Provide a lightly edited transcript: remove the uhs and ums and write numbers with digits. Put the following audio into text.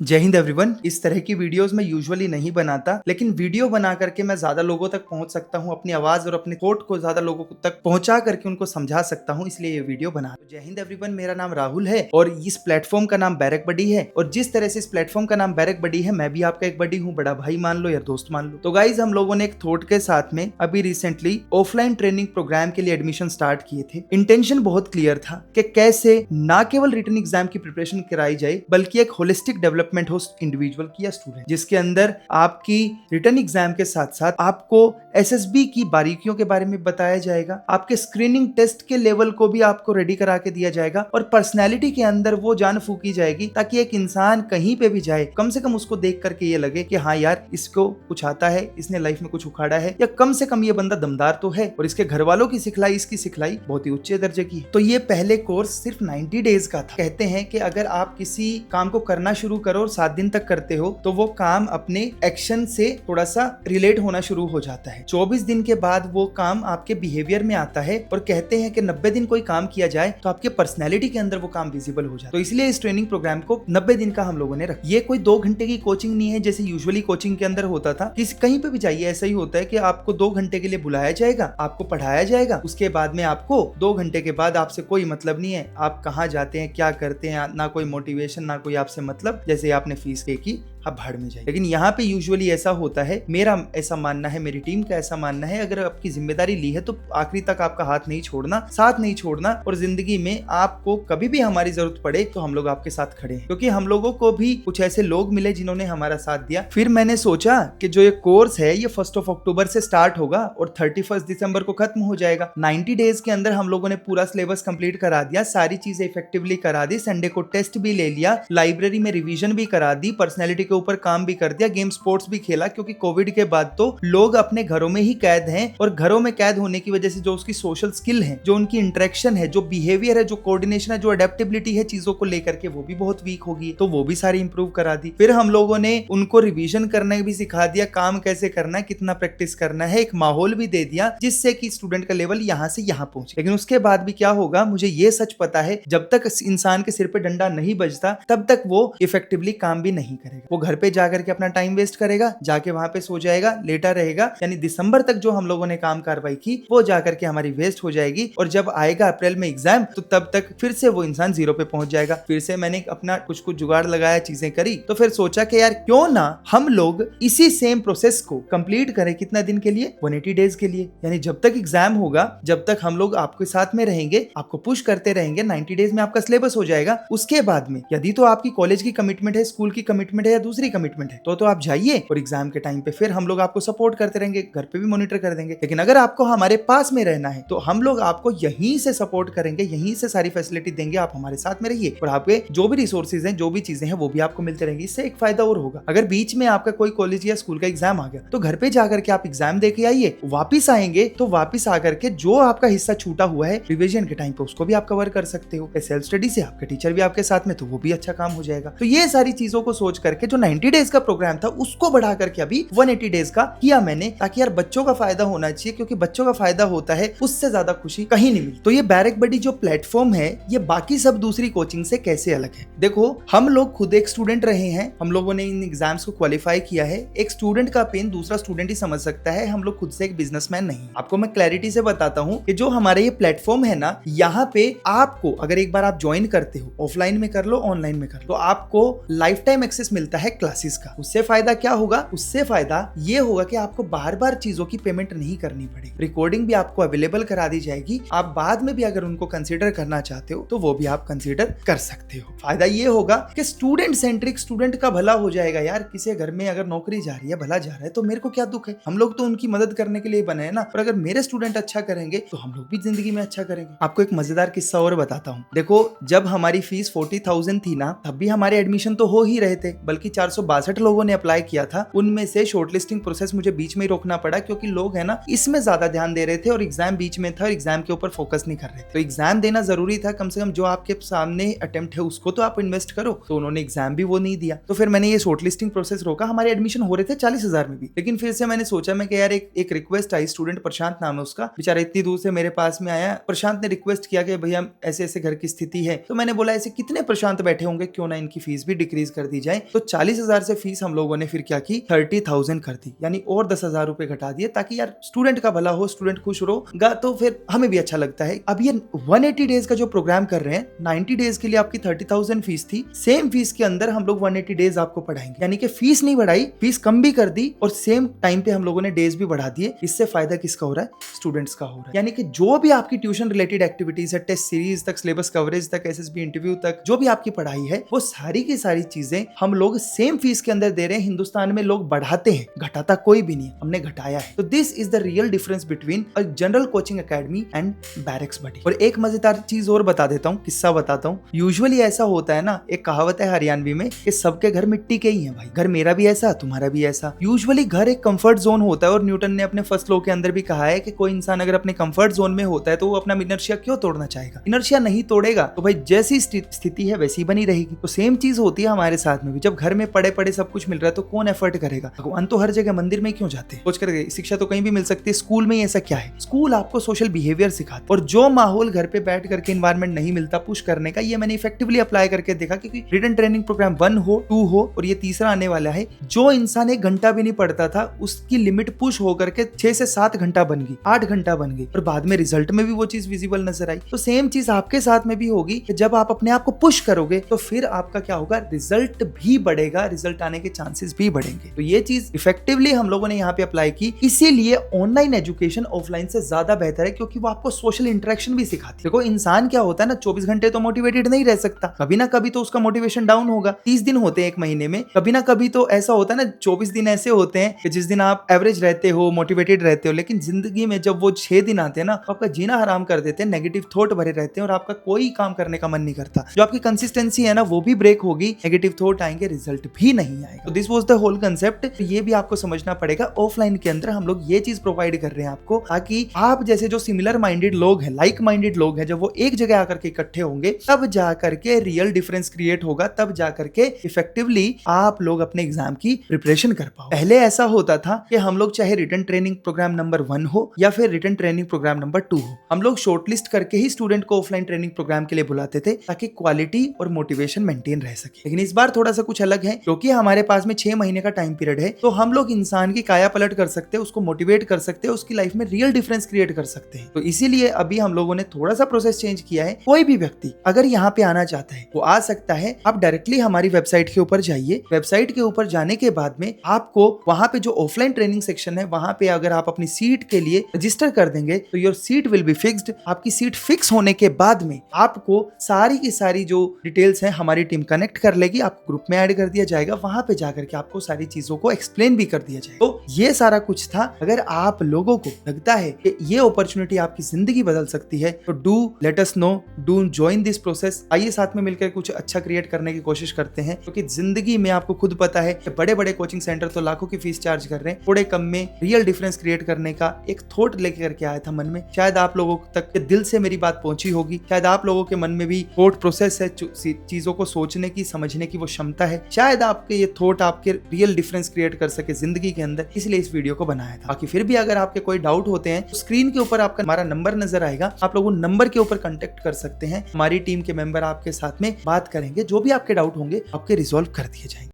जय हिंद एवरीवन। इस तरह की वीडियोस मैं यूजुअली नहीं बनाता, लेकिन वीडियो बना करके मैं ज्यादा लोगों तक पहुंच सकता हूं, अपनी आवाज और अपने थॉट को ज्यादा लोगों तक पहुंचा करके उनको समझा सकता हूं, इसलिए ये वीडियो बना। तो जय हिंद एवरीवन, मेरा नाम राहुल है और इस प्लेटफॉर्म का नाम बैरक बडी है। और जिस तरह से इस प्लेटफॉर्म का नाम बैरक बडी है, मैं भी आपका एक बडी हूँ, बड़ा भाई मान लो या दोस्त मान लो। तो गाइज, हम लोगों ने एक थॉट के साथ में अभी रिसेंटली ऑफलाइन ट्रेनिंग प्रोग्राम के लिए एडमिशन स्टार्ट किए थे। इंटेंशन बहुत क्लियर था कि कैसे ना केवल रिटन एग्जाम की प्रिपरेशन कराई जाए, बल्कि एक होलिस्टिक डेवलपमेंट हो इंडिविजुअल की या स्टूडेंट, जिसके अंदर आपकी रिटन एग्जाम के साथ साथ आपको एसएसबी की बारीकियों के बारे में बताया जाएगा, आपके स्क्रीनिंग टेस्ट के लेवल को भी आपको रेडी करा के दिया जाएगा और पर्सनैलिटी के अंदर वो जान फूकी जाएगी, ताकि एक इंसान कहीं पे भी जाए कम से कम उसको देख करके ये लगे कि हाँ यार, इसको कुछ आता है, इसने लाइफ में कुछ उखाड़ा है, या कम से कम ये बंदा दमदार तो है और इसके घर वालों की सिखलाई, इसकी सिखलाई बहुत ही उच्च दर्जे की। तो ये पहले कोर्स सिर्फ 90 डेज का था। कहते हैं कि अगर आप किसी काम को करना शुरू करो और 7 दिन तक करते हो तो वो काम अपने एक्शन से थोड़ा सा रिलेट होना शुरू हो जाता है। 24 दिन के बाद वो काम आपके बिहेवियर में आता है और कहते हैं कि 90 दिन कोई काम किया जाए तो आपके पर्सनैलिटी के अंदर वो काम विजिबल हो जाता है। तो इसलिए इस ट्रेनिंग प्रोग्राम को 90 दिन का हम लोगों ने रखा। ये कोई 2 घंटे की कोचिंग नहीं है जैसे यूजुअली कोचिंग के अंदर होता था। कहीं पे भी जाइए ऐसा ही होता है कि आपको 2 घंटे के लिए बुलाया जाएगा, आपको पढ़ाया जाएगा, उसके बाद में आपको 2 घंटे के बाद आपसे कोई मतलब नहीं है, आप कहाँ जाते हैं, क्या करते हैं, ना कोई मोटिवेशन, ना कोई आपसे मतलब, जैसे आपने फीस पे की आप भाड़ में जाइए। लेकिन यहाँ पे यूजुअली ऐसा होता है, मेरा ऐसा मानना है, मेरी टीम का ऐसा मानना है, अगर आपकी जिम्मेदारी ली है तो आखिरी तक आपका हाथ नहीं छोड़ना, साथ नहीं छोड़ना, और जिंदगी में आपको कभी भी हमारी जरूरत पड़े तो हम लोग आपके साथ खड़े हैं। क्योंकि हम लोगों को भी कुछ ऐसे लोग मिले जिन्होंने हमारा साथ दिया। फिर मैंने सोचा कि जो ये कोर्स है ये 1 अक्टूबर से स्टार्ट होगा और 31 दिसंबर को खत्म हो जाएगा। 90 डेज के अंदर हम लोगों ने पूरा सिलेबस कंप्लीट करा दिया, सारी चीजें इफेक्टिवली करा दी, संडे को टेस्ट भी ले लिया, लाइब्रेरी में रिवीजन भी करा दी, पर्सनैलिटी के ऊपर काम भी कर दिया, गेम स्पोर्ट्स भी खेला। क्योंकि कोविड के बाद तो लोग अपने घरों में ही कैद हैं और घरों में कैद होने की वजह से जो उसकी सोशल स्किल है, जो उनकी इंटरेक्शन है, जो बिहेवियर है, जो कोऑर्डिनेशन है, जो अडेप्टेबिलिटी है चीजों को लेकर के, वो भी बहुत वीक होगी। तो वो भी सारी इंप्रूव करा दी। फिर हम लोगों ने उनको रिवीजन करना भी सिखा दिया, काम कैसे करना है, कितना प्रैक्टिस करना है, एक माहौल भी दे दिया जिससे कि स्टूडेंट का लेवल यहाँ से यहाँ पहुंचे। लेकिन उसके बाद भी क्या होगा, मुझे ये सच पता है, जब तक इंसान के सिर पे डंडा नहीं बजता तब तक वो इफेक्टिवली काम भी नहीं करेगा। वो घर पे जाकर के अपना टाइम वेस्ट करेगा, जाके वहां पे सो जाएगा, लेटा रहेगा। यानी दिसंबर तक जो हम लोगों ने काम कार्रवाई की वो जाकर के हमारी वेस्ट हो जाएगी और जब आएगा अप्रैल में एग्जाम तो तब तक फिर से वो इंसान 0 पे पहुंच जाएगा। फिर से मैंने अपना कुछ जुगाड़ लगाया, चीजें करी, तो फिर सोचा कि यार क्यों ना हम लोग इसी सेम प्रोसेस को कंप्लीट करें। कितना दिन के लिए? 180 डेज के लिए। यानी जब तक एग्जाम होगा, जब तक हम लोग आपके साथ में रहेंगे, आपको पुश करते रहेंगे, 90 डेज में आपका सिलेबस हो जाएगा। उसके बाद में यदि तो आपकी कॉलेज की कमिटमेंट है, स्कूल की कमिटमेंट है या दूसरी कमिटमेंट है, तो आप जाइए और एग्जाम के टाइम पे फिर हम लोग आपको सपोर्ट करते रहेंगे, घर पे भी मॉनिटर कर देंगे। लेकिन अगर आपको हमारे पास में रहना है तो हम लोग आपको यहीं से सपोर्ट करेंगे, यहीं से सारी फैसिलिटी देंगे, आप हमारे साथ में रहिए और आपके जो भी रिसोर्सेज हैं, जो भी चीजें हैं, वो भी आपको मिलते रहेंगे। इससे एक फायदा और होगा, अगर बीच में आपका कोई कॉलेज या स्कूल का एग्जाम आ गया तो घर पे जाकर के आप एग्जाम दे के आइए, वापिस आएंगे तो वापिस आकर के जो आपका हिस्सा छूटा हुआ है रिविजन के टाइम पे उसको भी आप कवर कर सकते हो। सेल्फ स्टडी से आपके टीचर भी आपके साथ में, तो वो भी अच्छा काम हो जाएगा। तो ये सारी चीजों को सोच करके जो 90 डेज का प्रोग्राम था उसको बढ़ा करके अभी 180 डेज का किया मैंने, ताकि यार बच्चों का फायदा होना चाहिए, क्योंकि बच्चों का फायदा होता है उससे ज्यादा खुशी कहीं नहीं मिलती। तो ये बैरक बडी जो प्लेटफॉर्म है ये बाकी सब दूसरी कोचिंग से कैसे अलग है? देखो, हम लोग खुद एक स्टूडेंट रहे हैं, हम लोगों ने इन एग्जाम्स को क्वालिफाई किया है। एक स्टूडेंट का पेन दूसरा स्टूडेंट ही समझ सकता है, हम लोग खुद से एक बिजनेसमैन नहीं। आपको मैं क्लैरिटी से बताता हूँ कि जो हमारे ये प्लेटफॉर्म है ना, यहाँ पे आपको अगर एक बार आप ज्वाइन करते हो, ऑफलाइन में कर लो, ऑनलाइन में कर लो, तो आपको लाइफ टाइम एक्सेस मिलता है क्लासेस का। उससे फायदा क्या होगा? उससे फायदा ये होगा कि आपको बार बार चीजों की पेमेंट नहीं करनी पड़ेगी, रिकॉर्डिंग भी आपको अवेलेबल करा दी जाएगी। आप बाद में भी अगर उनको कंसीडर करना चाहते हो तो वो भी आप कंसीडर कर सकते हो। फायदा ये होगा कि स्टूडेंट सेंट्रिक, स्टूडेंट का भला हो जाएगा। यार किसी घर में अगर नौकरी जा रही है, भला जा रहा है, तो मेरे को क्या दुख है? हम लोग तो उनकी मदद करने के लिए बने हैं ना। और अगर मेरे स्टूडेंट अच्छा करेंगे तो हम लोग भी जिंदगी में अच्छा करेंगे। आपको एक मजेदार किस्सा और बताता हूँ। देखो, जब हमारी फीस 40,000 थी ना, तब भी हमारे एडमिशन तो हो ही रहे थे, बल्कि 462 लोगों ने अप्लाई किया था, उनमें से शॉर्टलिस्टिंग प्रोसेस मुझे बीच में ही रोकना पड़ा क्योंकि लोग है ना इसमें ज्यादा ध्यान दे रहे थे और एग्जाम बीच में था और एग्जाम के ऊपर फोकस नहीं कर रहे थे। तो एग्जाम देना जरूरी था, कम से कम जो आपके सामने अटेम्प्ट है उसको तो आप इन्वेस्ट करो। तो उन्होंने एग्जाम भी वो नहीं दिया, तो फिर मैंने ये शॉर्टलिस्टिंग प्रोसेस रोका। हमारे एडमिशन हो रहे थे 40,000 में भी, लेकिन फिर से मैंने सोचा मैं कि यार एक रिक्वेस्ट आई, स्टूडेंट प्रशांत नाम है उसका, बेचारा इतनी दूर से मेरे पास में आया। प्रशांत ने रिक्वेस्ट किया कि भैया ऐसे ऐसे घर की स्थिति है। तो मैंने बोला ऐसे कितने प्रशांत बैठे होंगे, क्यों ना इनकी फीस भी डिक्रीज कर दी जाए। तो 40,000 से फीस हम लोगों ने फिर क्या की 30,000 कर दी, यानी और 10,000 रुपए घटा दिए, ताकि यार स्टूडेंट का भला हो, स्टूडेंट खुश होगा तो फिर हमें भी अच्छा लगता है। अब ये 180 डेज का जो प्रोग्राम कर रहे हैं, 90 डेज के लिए आपकी 30,000 फीस थी, सेम फीस के अंदर हम लोग 180 डेज आपको पढ़ाएंगे, यानी कि फीस नहीं बढ़ाई, फीस कम भी कर दी और सेम टाइम पे हम लोगों ने डेज भी बढ़ा दिए। इससे फायदा किसका हो रहा है? स्टूडेंट्स का हो रहा है। यानी कि जो भी आपकी ट्यूशन रिलेटेड एक्टिविटीज है, टेस्ट सीरीज तक, सिलेबस कवरेज तक, एसएसबी इंटरव्यू तक, जो भी आपकी पढ़ाई है, वो सारी की सारी चीजें हम लोग सेम फीस के अंदर दे रहे हैं। हिंदुस्तान में लोग बढ़ाते हैं, घटाता कोई भी नहीं, हमने घटाया है। तो this is the real difference between a general coaching academy and बैरिक्स बडी। और एक मजेदार चीज और बता देता हूँ, किस्सा बताता हूँ। यूजुअली ऐसा होता है ना, एक कहावत है हरियाणवी में कि सबके घर मिट्टी के ही हैं भाई। घर मेरा भी ऐसा, तुम्हारा भी ऐसा। यूजुअली घर एक कंफर्ट जोन होता है और न्यूटन ने अपने फर्स्ट लॉ के अंदर भी कहा है कि कोई इंसान अगर अपने कंफर्ट जोन में होता है तो वो अपना इनर्शिया क्यों तोड़ना चाहेगा? इनर्शिया नहीं तोड़ेगा तो भाई जैसी स्थिति है वैसी बनी रहेगी। तो सेम चीज होती है हमारे साथ में भी। जब घर में पड़े पड़े सब कुछ मिल रहा है तो कौन एफर्ट करेगा? भगवान तो हर जगह, मंदिर में क्यों जाते? सोच कर शिक्षा तो कहीं भी मिल सकती है, स्कूल में ऐसा क्या है? स्कूल आपको सोशल बिहेवियर सिखाता है, और जो माहौल घर पे बैठ करके इन्वायरमेंट नहीं मिलता पुश करने का, ये मैंने इफेक्टिवली अप्लाई करके देखा। क्योंकि रिटन ट्रेनिंग प्रोग्राम 1 हो, 2 हो और ये तीसरा आने वाला है, जो इंसान 1 घंटा भी नहीं पढ़ता था उसकी लिमिट पुश होकर के 6 से 7 घंटा बन गई, 8 घंटा बन गई, और बाद में रिजल्ट में भी वो चीज विजिबल नजर आई। तो सेम चीज आपके साथ में भी होगी कि जब आप अपने आप को पुश करोगे तो फिर आपका क्या होगा? रिजल्ट भी बढ़ेगा, रिजल्ट आने के चांसेस भी बढ़ेंगे। तो ये चीज इफेक्टिवली हम लोगों ने यहाँ पे अप्लाई की। इसीलिए ऑनलाइन एजुकेशन ऑफलाइन से ज्यादा बेहतर है, क्योंकि वो आपको सोशल इंटरेक्शन भी सिखाती है। देखो इंसान क्या होता है ना, 24 घंटे तो मोटिवेटेड नहीं रह सकता, कभी ना कभी तो उसका मोटिवेशन डाउन होगा। 30 दिन होते हैं एक महीने में, कभी ना कभी तो ऐसा होता है ना, 24 दिन ऐसे होते हैं कि जिस दिन आप एवरेज रहते हो, मोटिवेटेड रहते हो, लेकिन जिंदगी में जब वो 6 दिन आते हैं ना, तो आपका जीना हराम कर देते हैं, नेगेटिव थॉट भरे रहते हैं और आपका कोई काम करने का मन नहीं करता। जो आपकी कंसिस्टेंसी है ना वो भी ब्रेक होगी, नेगेटिव थॉट आएंगे, रिजल्ट भी नहीं आएगा। तो this was the whole concept. ये भी आपको समझना पड़ेगा। ऑफलाइन के अंदर हम लोग ये चीज प्रोवाइड कर रहे हैं आपको, ताकि आप जैसे जो सिमिलर माइंडेड लोग हैं, लाइक माइंडेड लोग हैं, जब वो एक जगह आकर के इकट्ठे होंगे तब जाकर के रियल डिफरेंस क्रिएट होगा, तब जाकर के इफेक्टिवली आप लोग अपने एग्जाम की प्रिपरेशन कर पाओ। पहले ऐसा होता था कि हम लोग चाहे रिटन ट्रेनिंग प्रोग्राम नंबर 1 हो या फिर रिटन ट्रेनिंग प्रोग्राम नंबर 2 हो, हम लोग शॉर्टलिस्ट करके ही स्टूडेंट को ऑफलाइन ट्रेनिंग प्रोग्राम के लिए बुलाते थे, ताकि क्वालिटी और मोटिवेशन मेंटेन रह सके। लेकिन इस बार थोड़ा सा कुछ अलग है, क्योंकि हमारे पास में 6 महीने का टाइम पीरियड है, तो हम लोग इंसान की काया पलट कर सकते हैं, उसको मोटिवेट कर सकते हैं, उसकी लाइफ में रियल डिफरेंस क्रिएट कर सकते हैं। तो इसीलिए अभी हम लोगों ने थोड़ा सा प्रोसेस चेंज किया है। कोई भी व्यक्ति अगर यहाँ पे आना चाहता है वो आ सकता है। आप डायरेक्टली हमारी वेबसाइट के ऊपर जाइए। वेबसाइट के ऊपर जाने के बाद में आपको वहां पे जो ऑफलाइन ट्रेनिंग सेक्शन है, वहां पे अगर आप अपनी सीट के लिए रजिस्टर कर देंगे तो your seat will be fixed. आपकी सीट फिक्स होने के बाद में आपको सारी की सारी जो डिटेल्स हैं हमारी टीम कनेक्ट कर लेगी, आपको ग्रुप में ऐड कर दिया जाएगा, वहां पे जाकर के आपको सारी चीजों को एक्सप्लेन भी कर दिया जाएगा। तो ये सारा कुछ था। अगर आप लोगों को लगता है कि ये अपॉर्चुनिटी आपकी जिंदगी बदल सकती है तो do let us know, do join this process. आइए साथ में मिलकर कुछ अच्छा क्रिएट करने की कोशिश करते हैं, क्योंकि जिंदगी में आपको खुद पता है कि बड़े बड़े कोचिंग सेंटर तो लाखों की फीस चार्ज कर रहे हैं, थोड़े कम में रियल डिफरेंस क्रिएट करने का एक थॉट लेकर करके आया था मन में। शायद आप लोगों तक दिल से मेरी बात पहुंची होगी, शायद आप लोगों के मन में भी थॉट प्रोसेस है, चीजों को सोचने की, समझने की वो क्षमता है। शायद आपके ये थॉट आपके रियल डिफरेंस क्रिएट कर सके जिंदगी के अंदर, इसलिए इस वीडियो को बनाया था। बाकी फिर भी अगर आपके कोई डाउट होते हैं तो स्क्रीन के ऊपर आपका हमारा नंबर नजर आएगा, आप लोग उन नंबर के ऊपर कांटेक्ट कर सकते हैं। हमारी टीम के मेंबर आपके साथ में बात करेंगे, जो भी आपके डाउट होंगे आपके रिजॉल्व कर दिए जाएंगे।